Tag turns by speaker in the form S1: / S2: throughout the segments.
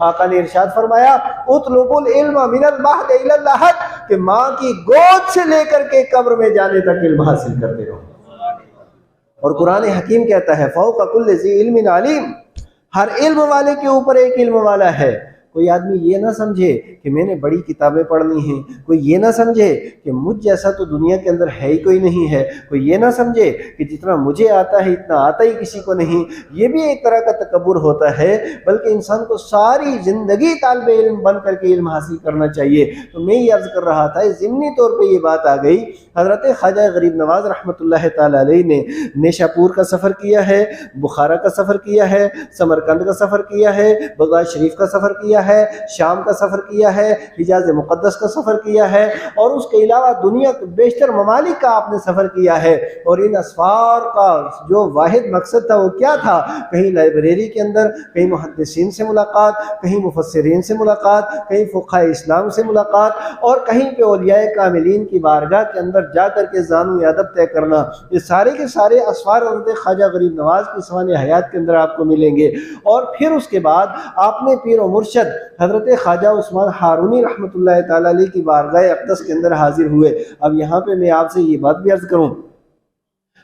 S1: آقا نے ارشاد فرمایا اطلبوا العلم من المہد الی اللحد کہ ماں کی گود سے لے کر کے قبر میں جانے تک علم حاصل کرتے رہو۔ اور قرآن حکیم کہتا ہے فوق کل ذی علم علیم، ہر علم والے کے اوپر ایک علم والا ہے۔ کوئی آدمی یہ نہ سمجھے کہ میں نے بڑی کتابیں پڑھنی ہیں، کوئی یہ نہ سمجھے کہ مجھ جیسا تو دنیا کے اندر ہے ہی کوئی نہیں ہے، کوئی یہ نہ سمجھے کہ جتنا مجھے آتا ہے اتنا آتا ہی کسی کو نہیں، یہ بھی ایک طرح کا تکبر ہوتا ہے، بلکہ انسان کو ساری زندگی طالب علم بن کر کے علم حاصل کرنا چاہیے۔ تو میں یہ عرض کر رہا تھا، ضمنی طور پہ یہ بات آ گئی، حضرت خواجہ غریب نواز رحمۃ اللہ تعالی علیہ نے نیشا پور کا سفر کیا ہے، بخارا کا سفر کیا ہے، سمرقند کا سفر کیا ہے، بغداد شریف کا سفر کیا ہے، شام کا سفر کیا ہے، حجاز مقدس کا سفر کیا ہے، اور اس کے علاوہ دنیا کے بیشتر ممالک کا آپ نے سفر کیا ہے۔ اور ان اسفار کا جو واحد مقصد تھا وہ کیا تھا؟ کہیں لائبریری کے اندر کہیں محدثین سے ملاقات، کہیں مفسرین سے ملاقات، کہیں فقہاء اسلام سے ملاقات، اور کہیں پہ اولیاء کاملین کی بارگاہ کے اندر جا کر کے زانو ادب طے کرنا۔ یہ سارے کے سارے اسفار حضرت خواجہ غریب نواز کی سوانح حیات کے اندر آپ کو ملیں گے۔ اور پھر اس کے بعد آپ نے پیر و مرشد حضرت خواجہ عثمان ہارونی رحمۃ اللہ تعالی علیہ کی بارگاہ اقدس کے اندر حاضر ہوئے۔ اب یہاں پہ میں آپ سے یہ بات بھی عرض کروں،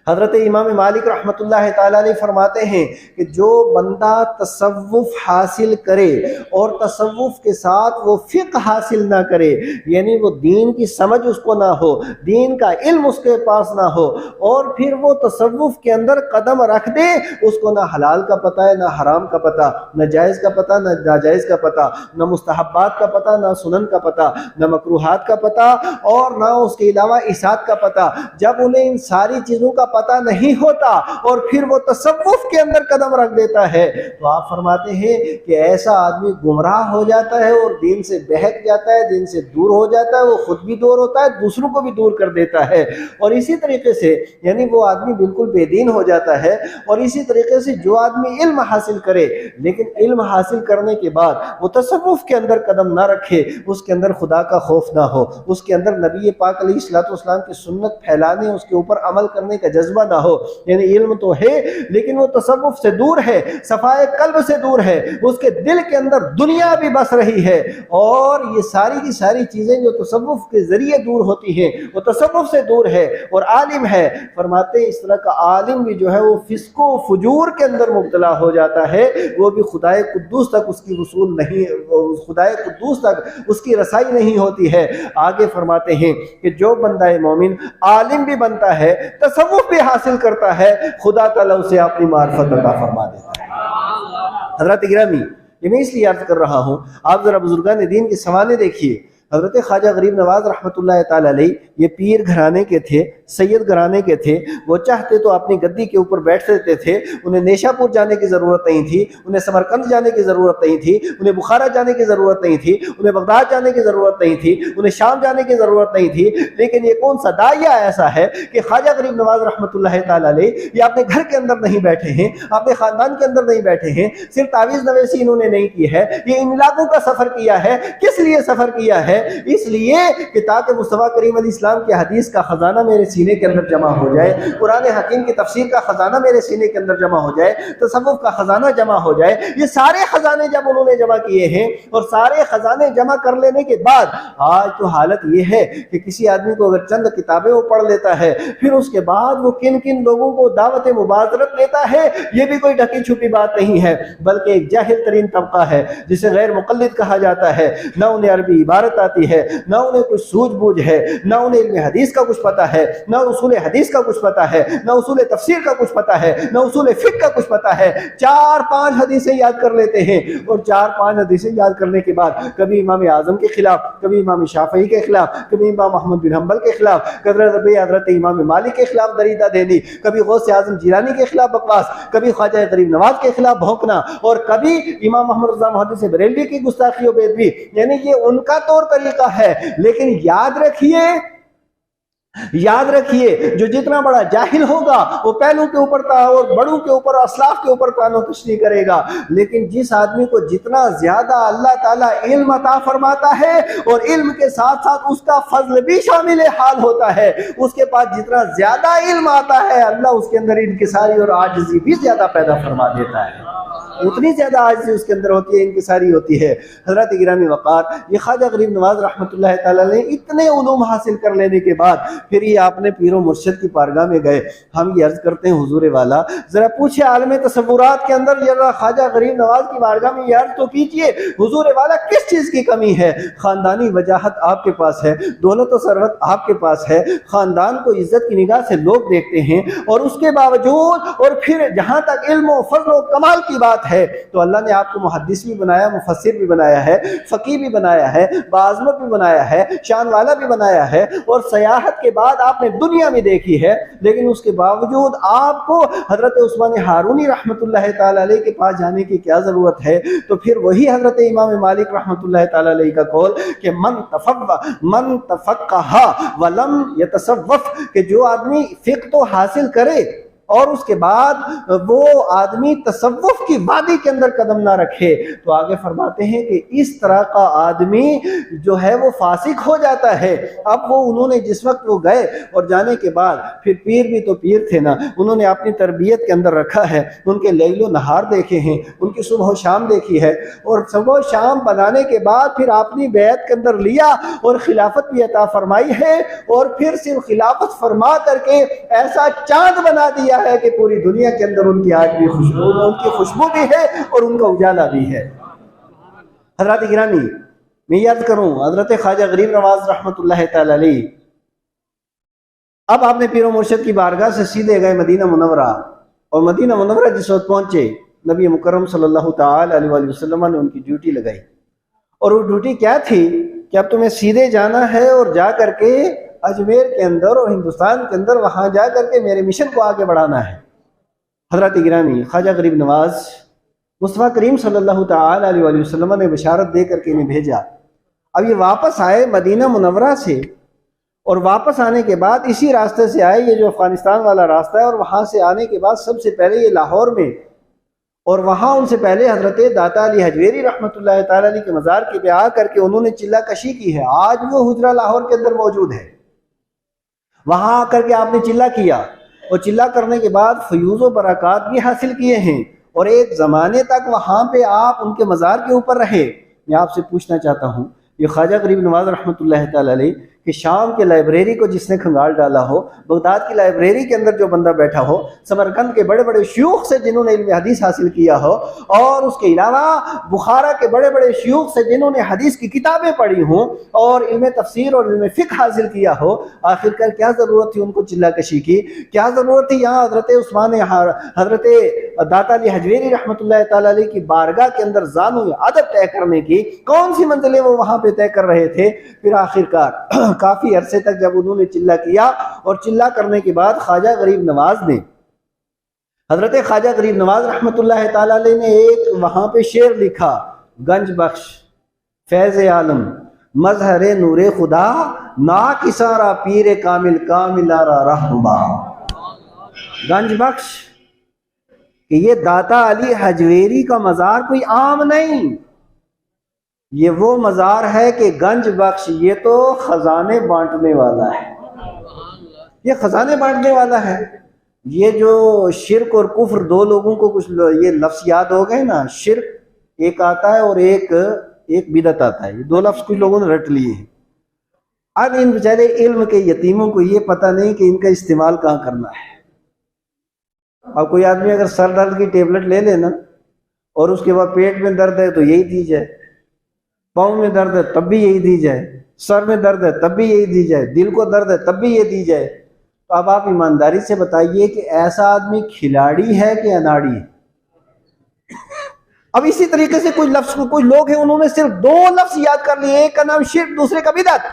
S1: حضرت امام مالک رحمۃ اللہ تعالی علیہ فرماتے ہیں کہ جو بندہ تصوف حاصل کرے اور تصوف کے ساتھ وہ فقہ حاصل نہ کرے، یعنی وہ دین کی سمجھ اس کو نہ ہو، دین کا علم اس کے پاس نہ ہو، اور پھر وہ تصوف کے اندر قدم رکھ دے، اس کو نہ حلال کا پتہ ہے، نہ حرام کا پتہ، نہ جائز کا پتہ، نہ ناجائز کا پتہ، نہ مستحبات کا پتہ، نہ سنن کا پتہ، نہ مکروہات کا پتہ، اور نہ اس کے علاوہ عصیات کا پتہ۔ جب انہیں ان ساری چیزوں کا پتہ نہیں ہوتا اور پھر وہ تصوف کے اندر قدم رکھ دیتا ہے، تو آپ فرماتے ہیں کہ ایسا آدمی گمراہ ہو جاتا ہے اور دین سے بہک جاتا ہے، دین سے دور ہو جاتا ہے، وہ خود بھی دور ہوتا ہے، دوسروں کو بھی دور کر دیتا ہے۔ اور اسی طریقے سے یعنی وہ آدمی بالکل بے دین ہو جاتا ہے۔ اور اسی طریقے سے جو آدمی علم حاصل کرے لیکن علم حاصل کرنے کے بعد وہ تصوف کے اندر قدم نہ رکھے، اس کے اندر خدا کا خوف نہ ہو، اس کے اندر نبی پاک علیہ الصلوۃ والسلام کی سنت پھیلانے، اس کے اوپر عمل کرنے کا جذبہ نہ ہو، یعنی علم تو ہے لیکن وہ تصوف سے دور ہے، صفائے قلب سے دور ہے، اس کے دل کے اندر دنیا بھی بس رہی ہے، اور یہ ساری کی ساری چیزیں جو تصوف کے ذریعے دور ہوتی ہیں وہ تصوف سے دور ہے۔ اور عالم ہے، فرماتے ہیں اس طرح کا عالم بھی جو ہے وہ فسق و فجور کے اندر مبتلا ہو جاتا ہے، وہ بھی خدائے قدوس تک اس کی وصول نہیں، خدائے قدوس تک اس کی رسائی نہیں ہوتی ہے۔ آگے فرماتے ہیں کہ جو بندہ مومن عالم بھی بنتا ہے، تصوف بھی حاصل کرتا ہے، خدا تعالیٰ اسے اپنی معرفت عطا فرما دیتا ہے۔ حضرات گرامی، یہ میں اس لیے عرض کر رہا ہوں، آپ ذرا بزرگان دین کے سوانے دیکھیے۔ حضرت خواجہ غریب نواز رحمۃ اللہ تعالی علیہ یہ پیر گھرانے کے تھے، سید گھرانے کے تھے، وہ چاہتے تو اپنی گدی کے اوپر بیٹھ سکتے تھے، انہیں نیشا پور جانے کی ضرورت نہیں تھی، انہیں سمرقند جانے کی ضرورت نہیں تھی، انہیں بخارا جانے کی ضرورت نہیں تھی، انہیں بغداد جانے کی ضرورت نہیں تھی، انہیں شام جانے کی ضرورت نہیں تھی، لیکن یہ کون سا داعیہ ایسا ہے کہ خواجہ غریب نواز رحمۃ اللہ تعالی علیہ یہ اپنے گھر کے اندر نہیں بیٹھے ہیں، اپنے خاندان کے اندر نہیں بیٹھے ہیں، صرف تعویذ نویسی انہوں نے نہیں کی ہے، یہ ان علاقوں کا سفر کیا ہے۔ کس لیے سفر کیا ہے؟ اس لیے کہ تاکہ مصطفیٰ کریم علیہ السلام کی حدیث کا خزانہ میرے سینے کے اندر جمع ہو جائے، قرآن حکیم کی تفسیر کا خزانہ میرے سینے کے اندر جمع ہو جائے، تصوف کا خزانہ جمع ہو جائے۔ یہ سارے خزانے جب انہوں نے جمع کیے ہیں، اور سارے خزانے جمع کر لینے کے بعد آج تو حالت یہ ہے کہ کسی آدمی کو اگر چند کتابیں وہ پڑھ لیتا ہے، پھر اس کے بعد وہ کن کن لوگوں کو دعوت مبادرت دیتا ہے، یہ بھی کوئی ڈھکی چھپی بات نہیں ہے، بلکہ ایک جاہل ترین طبقہ ہے جسے غیر مقلد کہا جاتا ہے۔ نہ انہیں عربی عبارت آتی ہے، نہ انہیں کچھ سوجھ بوجھ ہے، نہ انہیں علم حدیث کا کچھ پتہ ہے، نہ اصول حدیث کا کچھ پتہ ہے، نہ اصول تفسیر کا کچھ پتہ ہے، نہ اصول فقہ کا کچھ پتہ ہے۔ 4-5 حدیثیں یاد کر لیتے ہیں، اور 4-5 حدیثیں یاد کرنے کے بعد کبھی امام اعظم کے خلاف، کبھی امام شافعی کے خلاف، کبھی امام احمد بن حنبل کے خلاف، کبھی حضرت امام مالک کے خلاف دریدہ دینی، کبھی غوث اعظم جیلانی کے خلاف بکواس، کبھی خواجہ غریب نواز کے خلاف بھونکنا، اور کبھی امام محمد رضا محدث بریلوی کی گستاخی و بے ادبی۔ یعنی یہ ان کا طور طریقہ ہے، لیکن یاد رکھیے جو جتنا بڑا جاہل ہوگا وہ پہلوں کے اوپر اور بڑوں کے اوپر، اسلاف کے اوپر کانوں کشنی کرے گا، لیکن جس آدمی کو جتنا زیادہ اللہ تعالیٰ علم عطا فرماتا ہے اور علم کے ساتھ ساتھ اس کا فضل بھی شامل حال ہوتا ہے، اس کے پاس جتنا زیادہ علم آتا ہے اللہ اس کے اندر انکساری اور عاجزی بھی زیادہ پیدا فرما دیتا ہے۔ اتنی زیادہ عاجزی اس کے اندر ہوتی ہے، انکساری ہوتی ہے۔ حضرات گرامی وقار، یہ خواجہ غریب نواز رحمۃ اللہ تعالیٰ نے اتنے علوم حاصل کر لینے کے بعد پھر یہ آپ نے پیر و مرشد کی بارگاہ میں گئے۔ ہم یہ عرض کرتے ہیں حضور والا ذرا پوچھے عالم تصورات کے اندر ذرا خواجہ غریب نواز کی بارگاہ میں یہ عرض تو کیجئے، حضور والا کس چیز کی کمی ہے؟ خاندانی وجاہت آپ کے پاس ہے، دولت و ثروت آپ کے پاس ہے، خاندان کو عزت کی نگاہ سے لوگ دیکھتے ہیں، اور اس کے باوجود اور پھر جہاں تک علم و فضل و کمال کی بات ہے تو اللہ نے آپ کو محدث بھی بنایا، مفسر بھی بنایا ہے، فقیہ بھی بنایا ہے، باعظمت بھی بنایا ہے، شان والا بھی بنایا ہے، اور سیاحت کے بعد آپ نے دنیا میں دیکھی ہے، لیکن اس کے باوجود آپ کو حضرت عثمان ہارونی رحمۃ اللہ تعالی علیہ کے پاس جانے کی کیا ضرورت ہے؟ تو پھر وہی حضرت امام مالک رحمۃ اللہ تعالی علیہ کا قول کہ من تفقہ ولم یتصوف، کہ جو آدمی فقہ تو حاصل کرے اور اس کے بعد وہ آدمی تصوف کی وادی کے اندر قدم نہ رکھے، تو آگے فرماتے ہیں کہ اس طرح کا آدمی جو ہے وہ فاسق ہو جاتا ہے۔ اب وہ انہوں نے جس وقت وہ گئے اور جانے کے بعد پھر پیر بھی تو پیر تھے نا، انہوں نے اپنی تربیت کے اندر رکھا ہے، ان کے لیل و نہار دیکھے ہیں، ان کی صبح و شام دیکھی ہے، اور صبح و شام بنانے کے بعد پھر اپنی بیعت کے اندر لیا اور خلافت بھی عطا فرمائی ہے، اور پھر صرف خلافت فرما کر کے ایسا چاند بنا دیا ہے کہ پوری دنیا کے اندر ان کی آج بھی خوشبو بھی ہے اور ان کا اجالا بھی ہے۔ حضرات گرامی، میں یاد کروں حضرت خواجہ غریب نواز رحمۃ اللہ تعالی علیہ، اب آپ نے پیر و مرشد کی بارگاہ سے سیدھے گئے مدینہ منورہ، اور مدینہ منورہ جس وقت پہنچے نبی مکرم صلی اللہ تعالی علیہ وآلہ وسلم نے ان کی ڈیوٹی لگائی، اور وہ ڈیوٹی کیا تھی کہ اب تمہیں سیدھے جانا ہے اور جا کر کے اجمیر کے اندر اور ہندوستان کے اندر وہاں جا کر کے میرے مشن کو آگے بڑھانا ہے۔ حضرات گرامی، خواجہ غریب نواز مصطفیٰ کریم صلی اللہ تعالی علیہ وآلہ وسلم نے بشارت دے کر کے انہیں بھیجا۔ اب یہ واپس آئے مدینہ منورہ سے، اور واپس آنے کے بعد اسی راستے سے آئے، یہ جو افغانستان والا راستہ ہے، اور وہاں سے آنے کے بعد سب سے پہلے یہ لاہور میں، اور وہاں ان سے پہلے حضرت داتا علی حجویری رحمۃ اللہ تعالی علیہ کے مزار کے پہ آ کر کے انہوں نے چلہ کشی کی ہے۔ آج وہ حجرہ لاہور کے اندر موجود ہے، وہاں آ کر کے آپ نے چلہ کیا، اور چلہ کرنے کے بعد فیوز و برکات بھی حاصل کیے ہیں، اور ایک زمانے تک وہاں پہ آپ ان کے مزار کے اوپر رہے۔ میں آپ سے پوچھنا چاہتا ہوں، یہ خواجہ غریب نواز رحمۃ اللہ تعالی علیہ کہ شام کے لائبریری کو جس نے کھنگال ڈالا ہو، بغداد کی لائبریری کے اندر جو بندہ بیٹھا ہو، سمرقند کے بڑے بڑے شیوخ سے جنہوں نے علم حدیث حاصل کیا ہو، اور اس کے علاوہ بخارا کے بڑے بڑے شیوخ سے جنہوں نے حدیث کی کتابیں پڑھی ہوں اور علم تفسیر اور علم فقہ حاصل کیا ہو، آخر کار کیا ضرورت تھی ان کو چلہ کشی کی؟ کیا ضرورت تھی یہاں حضرت داتا علی حجویری رحمۃ اللہ تعالی علیہ کی بارگاہ کے اندر زانو ادب طے کرنے کی؟ کون سی منزلیں وہ وہاں پہ طے کر رہے تھے؟ پھر آخر کار کافی عرصے تک جب انہوں نے چلہ کیا، اور چلہ کرنے کے بعد خواجہ غریب نواز نے، حضرت خواجہ غریب نواز رحمۃ اللہ تعالی علیہ نے ایک وہاں پہ شعر لکھا، گنج بخش فیض عالم مظہر نور خدا نا کسارا پیر کامل کاملارا رہنما۔ گنج بخش کہ یہ داتا علی حجویری کا مزار کوئی عام نہیں، یہ وہ مزار ہے کہ گنج بخش یہ تو خزانے بانٹنے والا ہے، یہ خزانے بانٹنے والا ہے۔ یہ جو شرک اور کفر دو لوگوں کو کچھ یہ لفظ یاد ہو گئے نا، شرک ایک آتا ہے اور ایک بدعت آتا ہے، یہ دو لفظ کچھ لوگوں نے رٹ لیے ہیں۔ اب ان بیچارے علم کے یتیموں کو یہ پتہ نہیں کہ ان کا استعمال کہاں کرنا ہے۔ اب کوئی آدمی اگر سر درد کی ٹیبلٹ لے لے نا، اور اس کے بعد پیٹ میں درد ہے تو یہی دی جائے، پاؤں میں درد ہے تب بھی یہی دی جائے، سر میں درد ہے تب بھی یہی دی جائے، دل کو درد ہے تب بھی یہ دی جائے، تو اب آپ ایمانداری سے بتائیے کہ ایسا آدمی کھلاڑی ہے کہ اناڑی ہے؟ اب اسی طریقے سے کوئی لوگ ہیں، انہوں نے صرف دو لفظ یاد کر لیے، ایک کا نام شرک، دوسرے کا بدعت،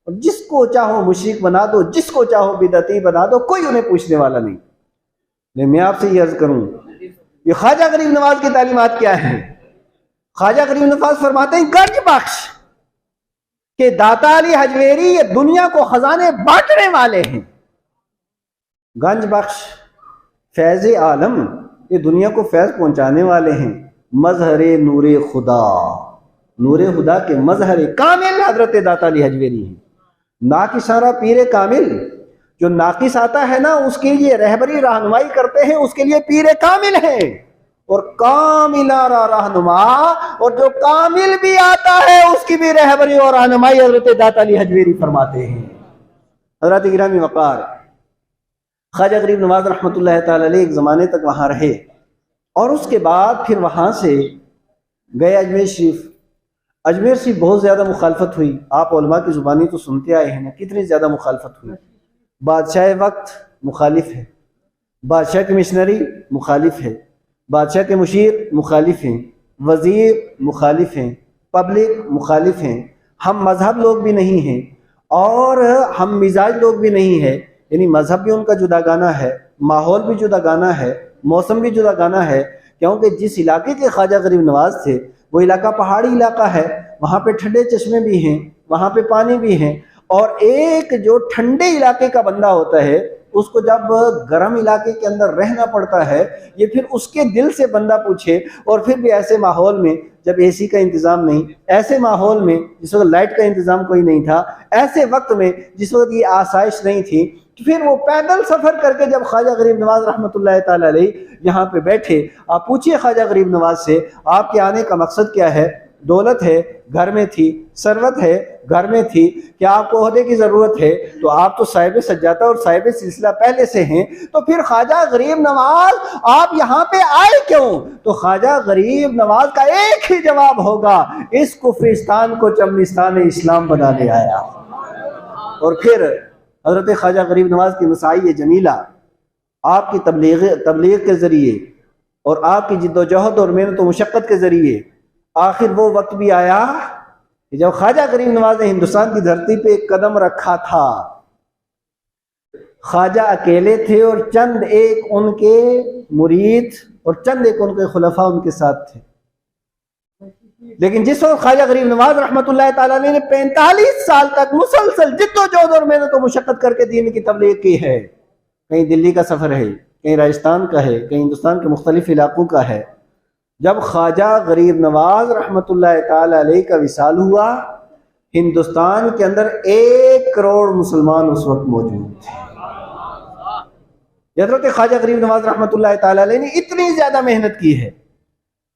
S1: اور جس کو چاہو مشرک بنا دو، جس کو چاہو بدعتی بنا دو، کوئی انہیں پوچھنے والا نہیں۔ لیکن میں آپ سے یہ عرض کروں، یہ خواجہ غریب نواز کی تعلیمات کیا ہیں؟ خواجہ غریب نواز فرماتے ہیں گنج بخش کہ داتا علی حجویری یہ دنیا کو خزانے بانٹنے والے ہیں، گنج بخش فیض عالم یہ دنیا کو فیض پہنچانے والے ہیں، مظہر نور خدا، نور خدا کے مظہر کامل حضرت داتا علی حجویری ہیں۔ ناقصارہ پیر کامل، جو ناقص آتا ہے نا اس کے لیے رہبری رہنمائی کرتے ہیں، اس کے لیے پیر کامل ہیں۔ اور کاملا رہنما، اور جو کامل بھی آتا ہے اس کی بھی رہبری اور رہنمائی حضرت داتا علی حجویری فرماتے ہیں۔ حضرات گرامی وقار، خواجہ غریب نواز رحمۃ اللہ تعالی علیہ ایک زمانے تک وہاں رہے، اور اس کے بعد پھر وہاں سے گئے اجمیر شریف۔ اجمیر شریف بہت زیادہ مخالفت ہوئی، آپ علماء کی زبانی تو سنتے آئے ہیں نا، کتنی زیادہ مخالفت ہوئی۔ بادشاہ وقت مخالف ہے، بادشاہ کی مشنری مخالف ہے، بادشاہ کے مشیر مخالف ہیں، وزیر مخالف ہیں، پبلک مخالف ہیں، ہم مذہب لوگ بھی نہیں ہیں اور ہم مزاج لوگ بھی نہیں ہیں، یعنی مذہب بھی ان کا جدا گانا ہے، ماحول بھی جدا گانا ہے، موسم بھی جدا گانا ہے، کیونکہ جس علاقے کے خواجہ غریب نواز تھے وہ علاقہ پہاڑی علاقہ ہے، وہاں پہ ٹھنڈے چشمے بھی ہیں، وہاں پہ پانی بھی ہیں، اور ایک جو ٹھنڈے علاقے کا بندہ ہوتا ہے اس کو جب گرم علاقے کے اندر رہنا پڑتا ہے، یہ پھر اس کے دل سے بندہ پوچھے، اور پھر بھی ایسے ماحول میں جب اے سی کا انتظام نہیں، ایسے ماحول میں جس وقت لائٹ کا انتظام کوئی نہیں تھا، ایسے وقت میں جس وقت یہ آسائش نہیں تھی، پھر وہ پیدل سفر کر کے جب خواجہ غریب نواز رحمۃ اللہ تعالی علیہ یہاں پہ بیٹھے، آپ پوچھئے خواجہ غریب نواز سے آپ کے آنے کا مقصد کیا ہے؟ دولت ہے گھر میں تھی، ثروت ہے گھر میں تھی، کیا آپ کو عہدے کی ضرورت ہے؟ تو آپ تو صاحب سجادہ اور صاحب سلسلہ پہلے سے ہیں، تو پھر خواجہ غریب نواز آپ یہاں پہ آئے کیوں؟ تو خواجہ غریب نواز کا ایک ہی جواب ہوگا، اس کفرستان کو چمنستان اسلام بنانے آیا۔ اور پھر حضرت خواجہ غریب نواز کی مساعی جمیلہ آپ کی تبلیغ کے ذریعے اور آپ کی جد و جہد اور محنت و مشقت کے ذریعے آخر وہ وقت بھی آیا کہ جب خواجہ غریب نواز نے ہندوستان کی دھرتی پہ ایک قدم رکھا تھا، خواجہ اکیلے تھے اور چند ایک ان کے مرید اور چند ایک ان کے خلفاء ان کے ساتھ تھے، لیکن جس وقت خواجہ غریب نواز رحمۃ اللہ تعالیٰ نے 45 سال تک مسلسل جد و جہد اور محنت و مشقت کر کے دین کی تبلیغ کی ہے، کہیں دلی کا سفر ہے، کہیں راجستھان کا ہے، کہیں ہندوستان کے مختلف علاقوں کا ہے، جب خواجہ غریب نواز رحمۃ اللہ تعالی علیہ کا وصال ہوا، ہندوستان کے اندر 1 کروڑ مسلمان اس وقت موجود تھے۔ حضرت خواجہ غریب نواز رحمۃ اللہ تعالی علیہ نے اتنی زیادہ محنت کی ہے،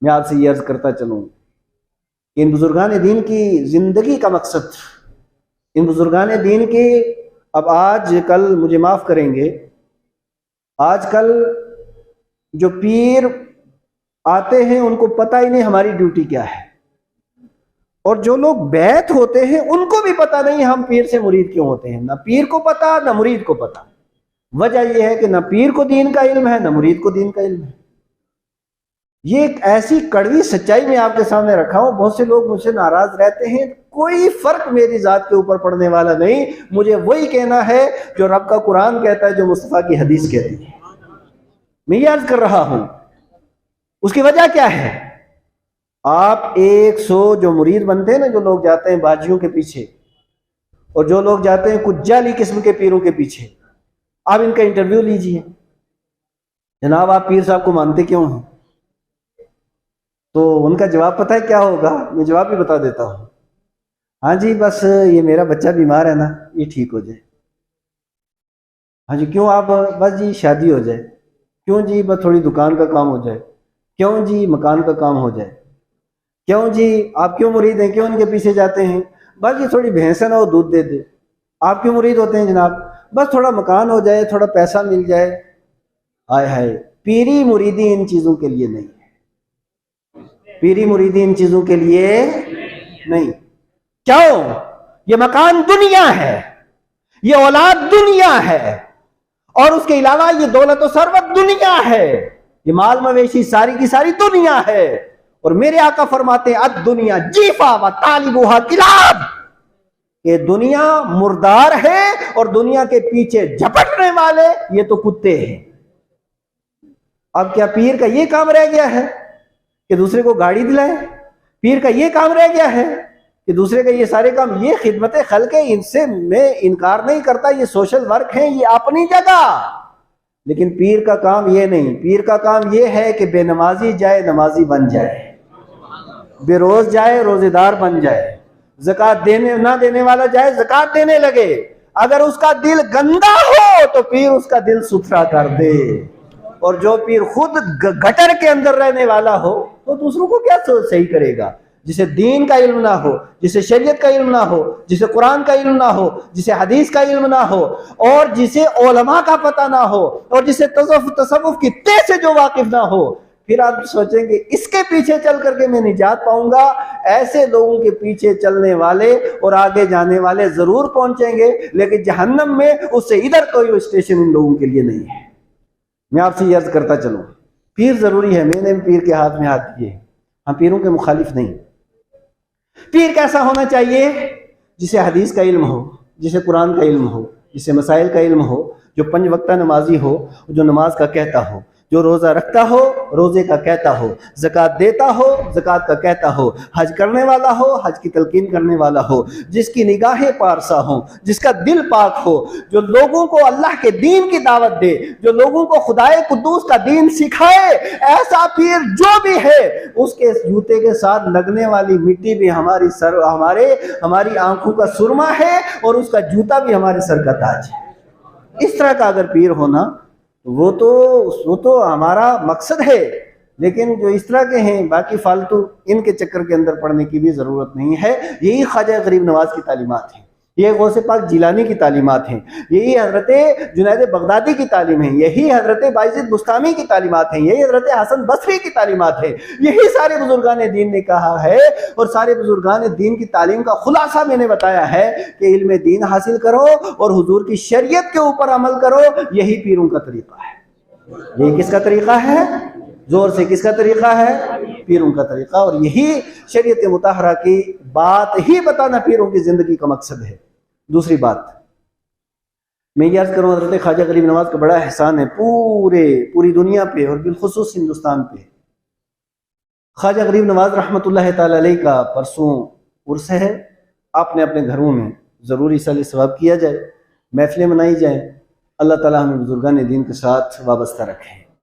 S1: میں آپ سے یہ عرض کرتا چلوں کہ ان بزرگان دین کی زندگی کا مقصد، ان بزرگان دین کی، اب آج کل مجھے معاف کریں گے، آج کل جو پیر آتے ہیں ان کو پتہ ہی نہیں ہماری ڈیوٹی کیا ہے، اور جو لوگ بیعت ہوتے ہیں ان کو بھی پتہ نہیں ہم پیر سے مرید کیوں ہوتے ہیں، نہ پیر کو پتہ نہ مرید کو پتہ۔ وجہ یہ ہے کہ نہ پیر کو دین کا علم ہے نہ مرید کو دین کا علم ہے۔ یہ ایک ایسی کڑوی سچائی میں آپ کے سامنے رکھا ہوں، بہت سے لوگ مجھ سے ناراض رہتے ہیں، کوئی فرق میری ذات کے اوپر پڑنے والا نہیں، مجھے وہی کہنا ہے جو رب کا قرآن کہتا ہے، جو مصطفیٰ کی حدیث کہتی ہے۔ میں یہ عرض کر رہا ہوں، اس کی وجہ کیا ہے؟ آپ 100 جو مرید بنتے ہیں نا، جو لوگ جاتے ہیں باجیوں کے پیچھے اور جو لوگ جاتے ہیں کچھ جعلی قسم کے پیروں کے پیچھے، آپ ان کا انٹرویو لیجئے، جناب آپ پیر صاحب کو مانتے کیوں ہیں؟ تو ان کا جواب پتہ ہے کیا ہوگا؟ میں جواب بھی بتا دیتا ہوں، ہاں جی بس یہ میرا بچہ بیمار ہے نا، یہ ٹھیک ہو جائے۔ ہاں جی کیوں؟ آپ بس جی شادی ہو جائے۔ کیوں جی؟ بس تھوڑی دکان کا کام ہو جائے۔ کیوں جی؟ مکان کا کام ہو جائے۔ کیوں جی؟ آپ کیوں مرید ہیں؟ کیوں ان کے پیچھے جاتے ہیں؟ بس یہ تھوڑی بھینس ہے نا وہ دودھ دے دے۔ آپ کیوں مرید ہوتے ہیں جناب؟ بس تھوڑا مکان ہو جائے، تھوڑا پیسہ مل جائے۔ ہائے ہائے، پیری مریدی ان چیزوں کے لیے نہیں ہے، پیری مریدی ان چیزوں کے لیے نہیں۔ کیوں؟ یہ مکان دنیا ہے، یہ اولاد دنیا ہے، اور اس کے علاوہ یہ دولت و ثروت دنیا ہے، یہ مال مویشی ساری کی ساری دنیا ہے۔ اور میرے آقا فرماتے ہیں الدنیا جیفا و طالبوہا کلاب، کہ دنیا مردار ہے اور دنیا کے پیچھے جھپٹنے والے یہ تو کتے ہیں۔ اب کیا پیر کا یہ کام رہ گیا ہے کہ دوسرے کو گاڑی دلائے؟ پیر کا یہ کام رہ گیا ہے کہ دوسرے کا یہ سارے کام؟ یہ خدمت خلق ہے، ان سے میں انکار نہیں کرتا، یہ سوشل ورک ہے، یہ اپنی جگہ، لیکن پیر کا کام یہ نہیں۔ پیر کا کام یہ ہے کہ بے نمازی جائے نمازی بن جائے، بے روز جائے روزے دار بن جائے، زکوٰۃ دینے نہ دینے والا جائے زکوٰۃ دینے لگے، اگر اس کا دل گندا ہو تو پیر اس کا دل ستھرا کر دے۔ اور جو پیر خود گٹر کے اندر رہنے والا ہو تو دوسروں کو کیا صحیح کرے گا؟ جسے دین کا علم نہ ہو، جسے شریعت کا علم نہ ہو، جسے قرآن کا علم نہ ہو، جسے حدیث کا علم نہ ہو، اور جسے علماء کا پتہ نہ ہو، اور جسے تصوف کی تہ سے جو واقف نہ ہو، پھر آپ سوچیں گے اس کے پیچھے چل کر کے میں نجات پاؤں گا؟ ایسے لوگوں کے پیچھے چلنے والے اور آگے جانے والے ضرور پہنچیں گے، لیکن جہنم میں اس سے ادھر کوئی اسٹیشن ان لوگوں کے لیے نہیں ہے۔ میں آپ سے یہ عرض کرتا چلوں، پیر ضروری ہے، میں نے پیر کے ہاتھ میں ہاتھ دیے، ہم پیروں کے مخالف نہیں۔ پیر کیسا ہونا چاہیے؟ جسے حدیث کا علم ہو، جسے قرآن کا علم ہو، جسے مسائل کا علم ہو، جو 5 وقتہ نمازی ہو، جو نماز کا کہتا ہو، جو روزہ رکھتا ہو، روزے کا کہتا ہو، زکوٰۃ دیتا ہو، زکوٰۃ کا کہتا ہو، حج کرنے والا ہو، حج کی تلقین کرنے والا ہو، جس کی نگاہیں پارسا ہوں، جس کا دل پاک ہو، جو لوگوں کو اللہ کے دین کی دعوت دے، جو لوگوں کو خدائے قدوس کا دین سکھائے۔ ایسا پیر جو بھی ہے، اس کے جوتے کے ساتھ لگنے والی مٹی بھی ہماری آنکھوں کا سرما ہے، اور اس کا جوتا بھی ہمارے سر کا تاج ہے۔ اس طرح کا اگر پیر ہونا وہ تو ہمارا مقصد ہے، لیکن جو اس طرح کے ہیں باقی فالتو، ان کے چکر کے اندر پڑنے کی بھی ضرورت نہیں ہے۔ یہی خواجہ غریب نواز کی تعلیمات ہیں، یہ غوث پاک جیلانی کی تعلیمات ہیں، یہی حضرت جنید بغدادی کی تعلیم ہے، یہی حضرت بایزید بستامی کی تعلیمات ہیں، یہی حضرت حسن بصری کی تعلیمات ہیں۔ یہی سارے بزرگان دین نے کہا ہے، اور سارے بزرگان دین کی تعلیم کا خلاصہ میں نے بتایا ہے کہ علم دین حاصل کرو اور حضور کی شریعت کے اوپر عمل کرو۔ یہی پیروں کا طریقہ ہے۔ یہ کس کا طریقہ ہے؟ زور سے کس کا طریقہ ہے؟ پیروں کا طریقہ۔ اور یہی شریعت مطہرہ کی بات ہی بتانا پیروں کی زندگی کا مقصد ہے۔ دوسری بات میں یہ عرض کروں، حضرت خواجہ غریب نواز کا بڑا احسان ہے پوری دنیا پہ اور بالخصوص ہندوستان پہ۔ خواجہ غریب نواز رحمۃ اللہ تعالی علیہ کا پرسوں عرس ہے۔ آپ نے اپنے گھروں میں ضروری صالح ثواب کیا جائے، محفلیں منائی جائیں۔ اللہ تعالیٰ ہمیں بزرگان دین کے ساتھ وابستہ رکھے۔